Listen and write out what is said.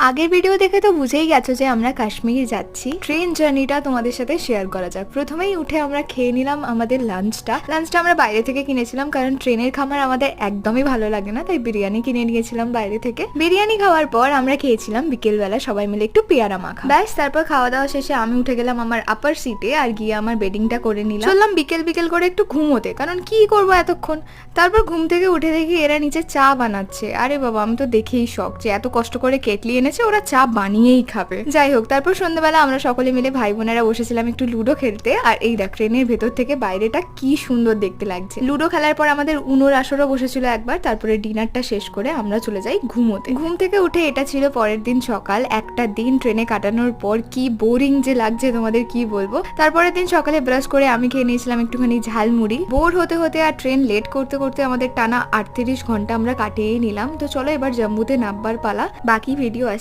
আগের ভিডিও দেখে তো বুঝেই গেছো যে আমরা কাশ্মীরে যাচ্ছি। ট্রেন জার্নিটা তোমাদের সাথে শেয়ার করা যাক। প্রথমেই উঠে আমরা খেয়ে নিলাম আমাদের লাঞ্চটা আমরা বাইরে থেকে কিনেছিলাম, কারণ ট্রেনের খাবার আমাদের একদমই ভালো লাগে না, তাই বিরিয়ানি কিনে নিয়েছিলাম বাইরে থেকে। বিরিয়ানি খাওয়ার পর আমরা খেয়েছিলাম বিকেলবেলা সবাই মিলে একটু পেয়ারা মাখা। ব্যাস, তারপর খাওয়া দাওয়া শেষে আমি উঠে গেলাম আমার আপার সিটে আর গিয়ে আমার বেডিংটা করে নিলাম। চললাম বিকেল করে একটু ঘুমোতে, কারণ কি করবো এতক্ষণ। তারপর ঘুম থেকে উঠে দেখি এরা নিচে চা বানাচ্ছে। আরে বাবা, আমি তো দেখেই শখ যে এত কষ্ট করে কেটলি এনেছে, ওরা চা বানিয়েই খাবে। যাই হোক, তারপর সন্ধ্যাবেলা আমরা সকলে মিলে ভাই বোনেরা বসেছিলাম একটু লুডো খেলতে। আর এই দেখ, ট্রেনের ভেতর থেকে বাইরেটা কি সুন্দর দেখতে লাগছে। লুডো খেলার পর আমাদের উনোর আসরও বসেছিল একবার। তারপরে ডিনারটা শেষ করে আমরা চলে যাই ঘুমোতে। ঘুম থেকে উঠে এটা ছিল পরের দিন সকাল। একটা দিন ট্রেনে কাটানোর পর কি বোরিং যে লাগছে তোমাদের কি বলবো। তারপরের দিন সকালে ব্রাশ করে আমি খেয়ে নিয়েছিলাম একটুখানি ঝালমুড়ি। বোর হতে হতে আর ট্রেন লেট করতে করতে আমাদের টানা 38 ঘন্টা আমরা কাটিয়েই নিলাম। তো চলো এবার জম্মুতে নামবার পালা, বাকি ভিডিও আসছে।